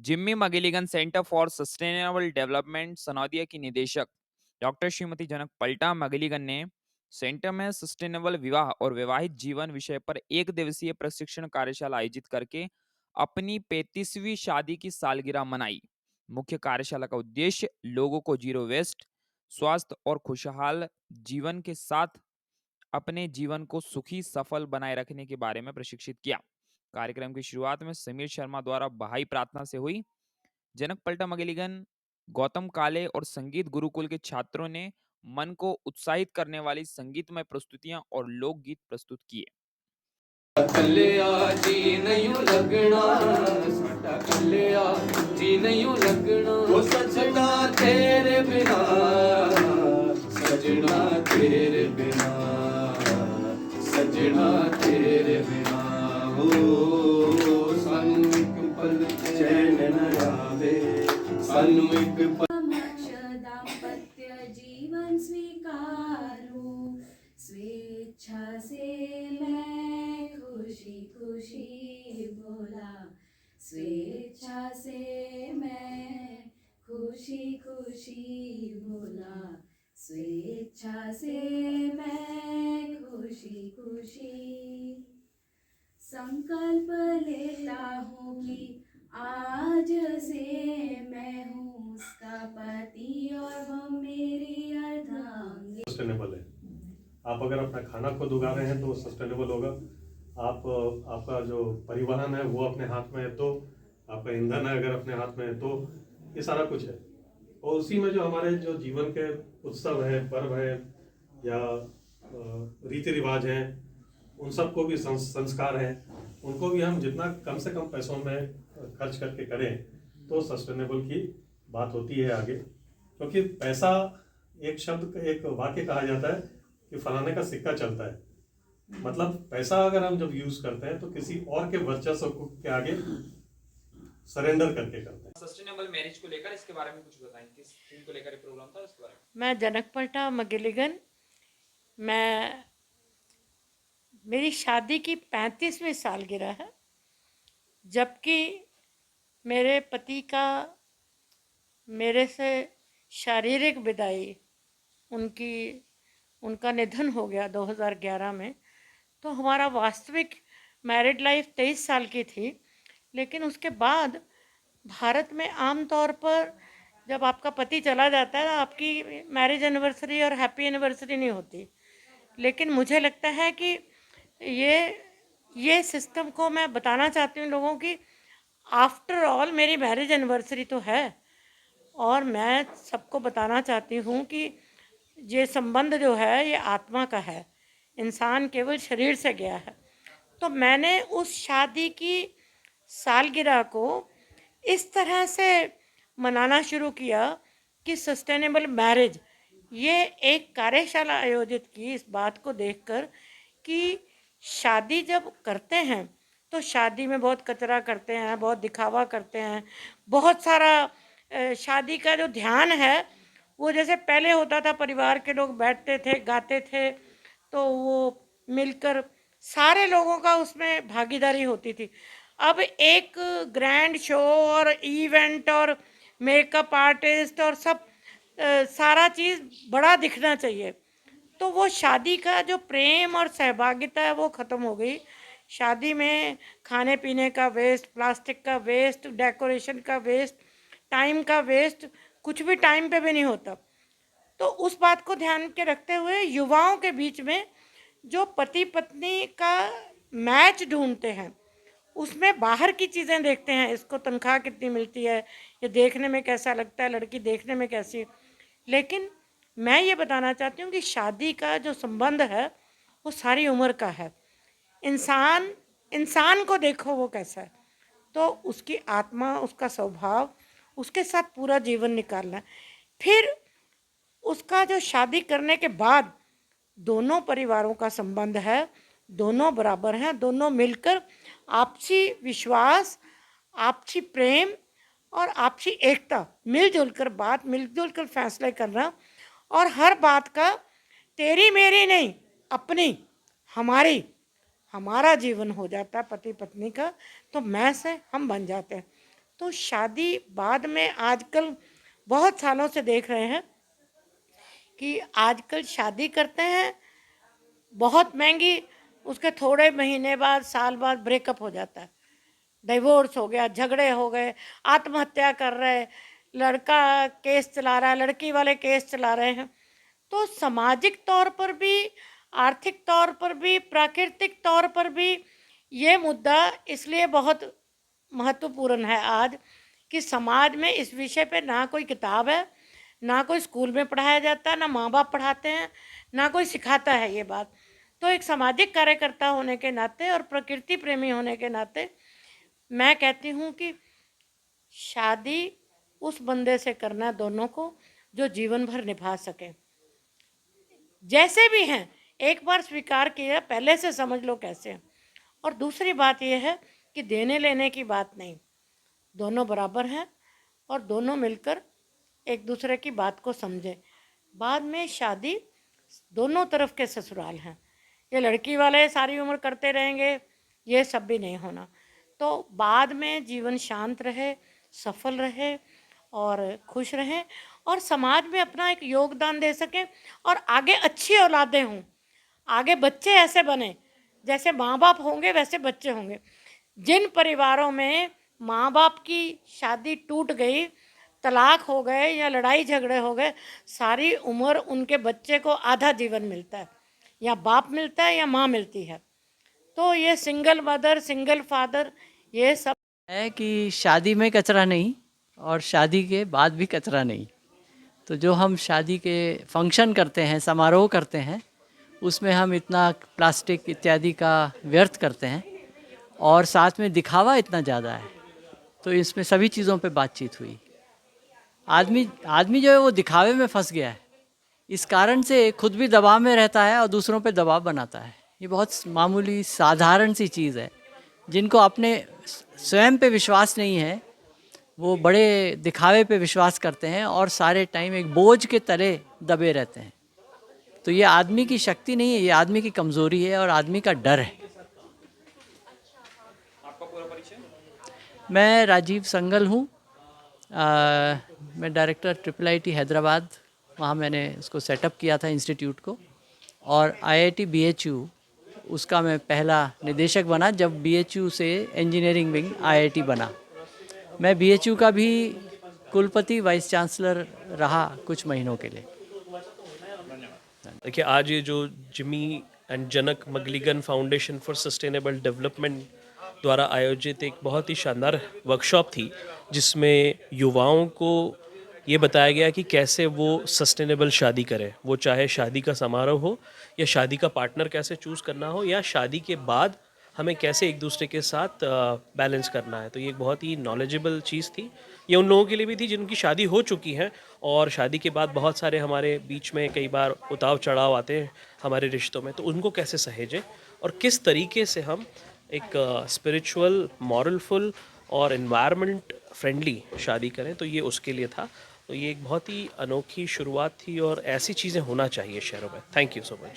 Jimmy McGilligan Centre for Sustainable Development Sanawadiya की निदेशक doctor Shrimati जनक पल्टा मगेलिगन ने सेंटर में सस्टेनेबल विवाह और वैवाहिक जीवन विषय पर एक दिवसीय प्रशिक्षण कार्यशाला आयोजित करके अपनी 35वीं शादी की सालगिरह मनाई। मुख्य कार्यशाला का उद्देश्य लोगों को जीरो वेस्ट, स्वास्थ्य और खुशहाल जीवन के साथ अपने जीवन को सुखी सफल बनाए रखने के बारे में प्रशिक्षित किया। कार्यक्रम की शुरुआत में समीर शर्मा द्वारा बहाई प्रार्थना से हुई। जनक पलटा मगेलिगन, गौतम काले और संगीत गुरुकुल के छात्रों ने मन को उत्साहित करने वाली संगीतमय प्रस्तुतियां और लोकगीत प्रस्तुत किए। कल्याा जी नहीं लगना, साडा कल्याा जी नहीं लगना, वो सजना तेरे बिना, सजना तेरे बिना, सजना तेरे बिना, हो सानू एक पल चैन न आवे, सानू एक दाम्पत्य जीवन स्वीकारूं, स्वेच्छा से मैं खुशी खुशी बोला, स्वेच्छा से मैं खुशी खुशी बोला, स्वेच्छा से मैं खुशी खुशी संकल्प लेता हूँ कि आज से मैं हूँ उसका पति और वह मेरी अर्धांगिनी। सस्टेनेबल है। आप अगर अपना खाना खुद उगा रहे हैं तो सस्टेनेबल होगा। आप आपका जो परिवहन है वो अपने हाथ में है तो, आपका ईंधन है अगर अपने हाथ में है तो, ये सारा कुछ है। और उसी में जो हमारे जो जीवन के उत्सव है, पर्व है या रीति रिवाज हैं, उन सबको भी संस्कार हैं, उनको भी हम जितना कम से कम पैसों में खर्च करके करें तो सस्टेनेबल की बात होती है आगे। क्योंकि पैसा एक शब्द, एक वाक्य कहा जाता है कि फलाने का सिक्का चलता है। मतलब पैसा अगर हम जब यूज करते हैं तो किसी और के वर्चस्व के आगे सरेंडर करके करते हैं। सस्टेनेबल मैरिज को लेकर इसके बारे में कुछ बताएं, किस थीम को लेकर प्रोग्राम था इसके बारे में। मैं जनक पल्टा मगेलिगन, मैं मेरी शादी की 35वीं सालगिरह है, जबकि मेरे पति का मेरे से शारीरिक विदाई उनका निधन हो गया 2011 में। तो हमारा वास्तविक मैरिड लाइफ 23 साल की थी। लेकिन उसके बाद भारत में आम तौर पर जब आपका पति चला जाता है आपकी मैरिज एनिवर्सरी और हैप्पी एनिवर्सरी नहीं होती। लेकिन मुझे लगता है कि ये सिस्टम को मैं बताना चाहती हूँ लोगों की, आफ्टर ऑल मेरी मैरिज एनिवर्सरी तो है और मैं सबको बताना चाहती हूँ कि ये संबंध जो है ये आत्मा का है, इंसान केवल शरीर से गया है। तो मैंने उस शादी की सालगिरह को इस तरह से मनाना शुरू किया कि सस्टेनेबल मैरिज, ये एक कार्यशाला आयोजित की इस बात को देखकर कि शादी जब करते हैं तो शादी में बहुत कचरा करते हैं, बहुत दिखावा करते हैं, बहुत सारा शादी का जो ध्यान है वो जैसे पहले होता था, परिवार के लोग बैठते थे, गाते थे, तो वो मिलकर सारे लोगों का उसमें भागीदारी होती थी। अब एक ग्रैंड शो और इवेंट और मेकअप आर्टिस्ट और सब सारा चीज़ बड़ा दिखना चाहिए, तो वो शादी का जो प्रेम और सहभागिता है वो ख़त्म हो गई। शादी में खाने पीने का वेस्ट, प्लास्टिक का वेस्ट, डेकोरेशन का वेस्ट, टाइम का वेस्ट, कुछ भी टाइम पे भी नहीं होता। तो उस बात को ध्यान के रखते हुए युवाओं के बीच में जो पति पत्नी का मैच ढूंढते हैं, उसमें बाहर की चीज़ें देखते हैं, इसको तनख्वाह कितनी मिलती है, ये देखने में कैसा लगता है, लड़की देखने में कैसी है। लेकिन मैं ये बताना चाहती हूँ कि शादी का जो संबंध है वो सारी उम्र का है। इंसान को देखो वो कैसा है, तो उसकी आत्मा, उसका स्वभाव, उसके साथ पूरा जीवन निकालना है। फिर उसका जो शादी करने के बाद दोनों परिवारों का संबंध है, दोनों बराबर हैं, दोनों मिलकर आपसी विश्वास, आपसी प्रेम और आपसी एकता, मिलजुल कर बात, मिलजुल कर फैसले करना, और हर बात का तेरी मेरी नहीं, अपनी, हमारी, हमारा जीवन हो जाता है पति पत्नी का, तो मैं से हम बन जाते हैं। तो शादी बाद में आजकल बहुत सालों से देख रहे हैं कि आजकल शादी करते हैं बहुत महंगी, उसके थोड़े महीने बाद, साल बाद ब्रेकअप हो जाता है, डिवोर्स हो गया, झगड़े हो गए, आत्महत्या कर रहे, लड़का केस चला रहा है, लड़की वाले केस चला रहे हैं। तो सामाजिक तौर पर भी, आर्थिक तौर पर भी, प्राकृतिक तौर पर भी ये मुद्दा इसलिए बहुत महत्वपूर्ण है आज कि समाज में इस विषय पे ना कोई किताब है, ना कोई स्कूल में पढ़ाया जाता है, ना माँ बाप पढ़ाते हैं, ना कोई सिखाता है ये बात। तो एक सामाजिक कार्यकर्ता होने के नाते और प्रकृति प्रेमी होने के नाते मैं कहती हूँ कि शादी उस बंदे से करना दोनों को जो जीवन भर निभा सके, जैसे भी हैं। एक बार स्वीकार किया, पहले से समझ लो कैसे हैं। और दूसरी बात यह है कि देने लेने की बात नहीं, दोनों बराबर हैं और दोनों मिलकर एक दूसरे की बात को समझें। बाद में शादी दोनों तरफ के ससुराल हैं, ये लड़की वाले सारी उम्र करते रहेंगे, ये सब भी नहीं होना। तो बाद में जीवन शांत रहे, सफल रहे और खुश रहें और समाज में अपना एक योगदान दे सकें और आगे अच्छी औलादें हों, आगे बच्चे ऐसे बने जैसे माँ बाप होंगे वैसे बच्चे होंगे। जिन परिवारों में माँ बाप की शादी टूट गई, तलाक हो गए या लड़ाई झगड़े हो गए, सारी उम्र उनके बच्चे को आधा जीवन मिलता है, या बाप मिलता है या माँ मिलती है। तो ये सिंगल मदर, सिंगल फादर, ये सब है कि शादी में कचरा नहीं और शादी के बाद भी कचरा नहीं। तो जो हम शादी के फंक्शन करते हैं, समारोह करते हैं, उसमें हम इतना प्लास्टिक इत्यादि का व्यर्थ करते हैं और साथ में दिखावा इतना ज़्यादा है। तो इसमें सभी चीज़ों पे बातचीत हुई। आदमी जो है वो दिखावे में फंस गया है, इस कारण से खुद भी दबाव में रहता है और दूसरों पे दबाव बनाता है। ये बहुत मामूली साधारण सी चीज़ है। जिनको अपने स्वयं पे विश्वास नहीं है वो बड़े दिखावे पे विश्वास करते हैं और सारे टाइम एक बोझ के तले दबे रहते हैं। तो ये आदमी की शक्ति नहीं है, ये आदमी की कमज़ोरी है और आदमी का डर है। आपका पूरा परिचय? मैं राजीव संगल हूँ। मैं डायरेक्टर IIIT हैदराबाद, वहाँ मैंने उसको सेटअप किया था इंस्टीट्यूट को, और IIT BHU उसका मैं पहला निदेशक बना जब BHU से इंजीनियरिंग विंग IIT बना। मैं BHU का भी कुलपति वाइस चांसलर रहा कुछ महीनों के लिए। देखिए, आज ये जो Jimmy and Janak McGilligan Foundation for Sustainable Development द्वारा आयोजित एक बहुत ही शानदार वर्कशॉप थी, जिसमें युवाओं को ये बताया गया कि कैसे वो सस्टेनेबल शादी करें, वो चाहे शादी का समारोह हो या शादी का पार्टनर कैसे चूज़ करना हो, या शादी के बाद हमें कैसे एक दूसरे के साथ बैलेंस करना है। तो ये एक बहुत ही नॉलेजेबल चीज़ थी। ये उन लोगों के लिए भी थी जिनकी शादी हो चुकी है और शादी के बाद बहुत सारे हमारे बीच में कई बार उतार चढ़ाव आते हैं हमारे रिश्तों में, तो उनको कैसे सहेजें और किस तरीके से हम एक स्पिरिचुअल, मॉरलफुल और एनवायरनमेंट फ्रेंडली शादी करें। तो ये उसके लिए था। तो ये एक बहुत ही अनोखी शुरुआत थी और ऐसी चीज़ें होना चाहिए शहरों में। Thank you so much.